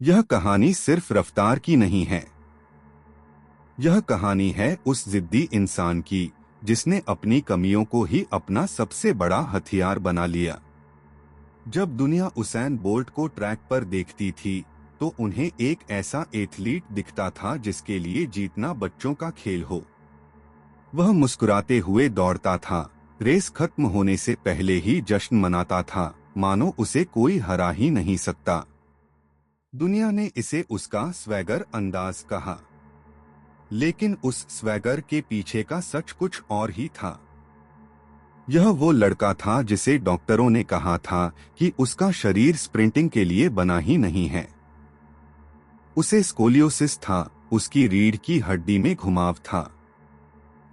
यह कहानी सिर्फ रफ्तार की नहीं है। यह कहानी है उस जिद्दी इंसान की जिसने अपनी कमियों को ही अपना सबसे बड़ा हथियार बना लिया। जब दुनिया उसैन बोल्ट को ट्रैक पर देखती थी तो उन्हें एक ऐसा एथलीट दिखता था जिसके लिए जीतना बच्चों का खेल हो। वह मुस्कुराते हुए दौड़ता था, रेस खत्म होने से पहले ही जश्न मनाता था, मानो उसे कोई हरा ही नहीं सकता। दुनिया ने इसे उसका स्वैगर अंदाज कहा, लेकिन उस स्वैगर के पीछे का सच कुछ और ही था। यह वो लड़का था जिसे डॉक्टरों ने कहा था कि उसका शरीर स्प्रिंटिंग के लिए बना ही नहीं है। उसे स्कोलियोसिस था, उसकी रीढ़ की हड्डी में घुमाव था।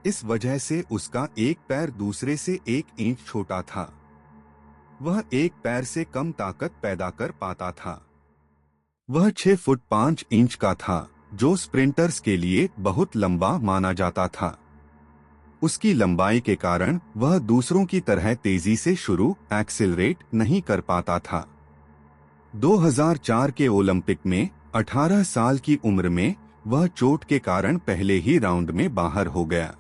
इस वजह से उसका एक पैर दूसरे से 1 इंच छोटा था। वह एक पैर से कम ताकत पैदा कर पाता था। वह 6 फुट 5 इंच का था, जो स्प्रिंटर्स के लिए बहुत लंबा माना जाता था। उसकी लंबाई के कारण वह दूसरों की तरह तेजी से शुरू एक्सेलरेट नहीं कर पाता था। 2004 के ओलंपिक में 18 साल की उम्र में वह चोट के कारण पहले ही राउंड में बाहर हो गया।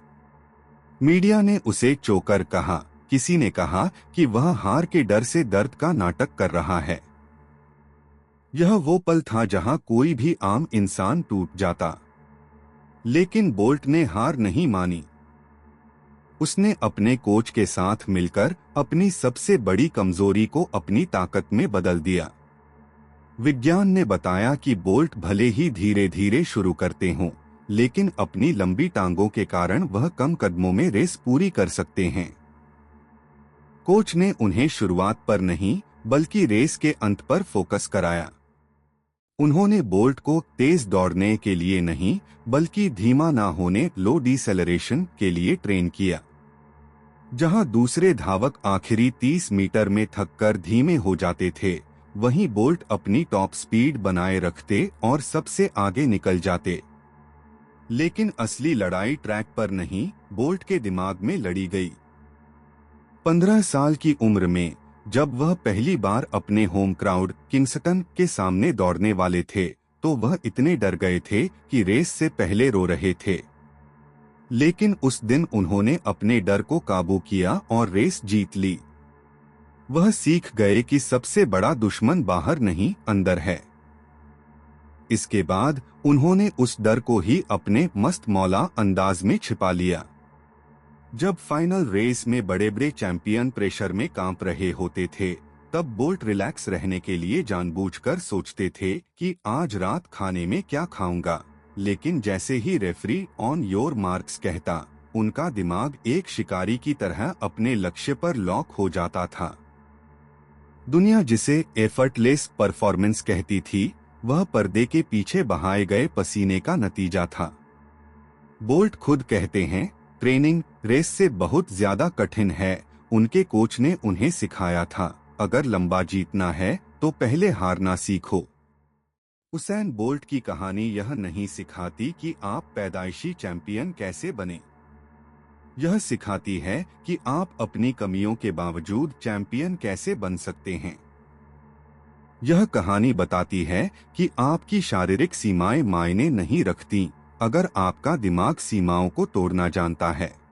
मीडिया ने उसे चोकर कहा, किसी ने कहा कि वह हार के डर से दर्द का नाटक कर रहा है। यह वो पल था जहां कोई भी आम इंसान टूट जाता। लेकिन बोल्ट ने हार नहीं मानी। उसने अपने कोच के साथ मिलकर अपनी सबसे बड़ी कमजोरी को अपनी ताकत में बदल दिया। विज्ञान ने बताया कि बोल्ट भले ही धीरे धीरे शुरू करते हों, लेकिन अपनी लंबी टांगों के कारण वह कम कदमों में रेस पूरी कर सकते हैं। कोच ने उन्हें शुरुआत पर नहीं बल्कि रेस के अंत पर फोकस कराया। उन्होंने बोल्ट को तेज दौड़ने के लिए नहीं बल्कि धीमा ना होने लो डिसेलरेशन के लिए ट्रेन किया। जहां दूसरे धावक आखिरी 30 मीटर में थककर धीमे हो जाते थे, वहीं बोल्ट अपनी टॉप स्पीड बनाए रखते और सबसे आगे निकल जाते। लेकिन असली लड़ाई ट्रैक पर नहीं, बोल्ट के दिमाग में लड़ी गई। 15 साल की उम्र में जब वह पहली बार अपने होम क्राउड किंग्स्टन के सामने दौड़ने वाले थे, तो वह इतने डर गए थे कि रेस से पहले रो रहे थे। लेकिन उस दिन उन्होंने अपने डर को काबू किया और रेस जीत ली। वह सीख गए कि सबसे बड़ा दुश्मन बाहर नहीं, अंदर है। इसके बाद उन्होंने उस डर को ही अपने मस्त मौला अंदाज में छिपा लिया। जब फाइनल रेस में बड़े बड़े चैंपियन प्रेशर में कांप रहे होते थे, तब बोल्ट रिलैक्स रहने के लिए जानबूझकर सोचते थे कि आज रात खाने में क्या खाऊंगा। लेकिन जैसे ही रेफरी ऑन योर मार्क्स कहता, उनका दिमाग एक शिकारी की तरह अपने लक्ष्य पर लॉक हो जाता था। दुनिया जिसे एफर्टलेस परफॉर्मेंस कहती थी, वह पर्दे के पीछे बहाए गए पसीने का नतीजा था। बोल्ट खुद कहते हैं, ट्रेनिंग रेस से बहुत ज्यादा कठिन है। उनके कोच ने उन्हें सिखाया था, अगर लंबा जीतना है तो पहले हारना सीखो। उसैन बोल्ट की कहानी यह नहीं सिखाती कि आप पैदाइशी चैंपियन कैसे बने। यह सिखाती है कि आप अपनी कमियों के बावजूद चैंपियन कैसे बन सकते हैं। यह कहानी बताती है कि आपकी शारीरिक सीमाएं मायने नहीं रखती, अगर आपका दिमाग सीमाओं को तोड़ना जानता है।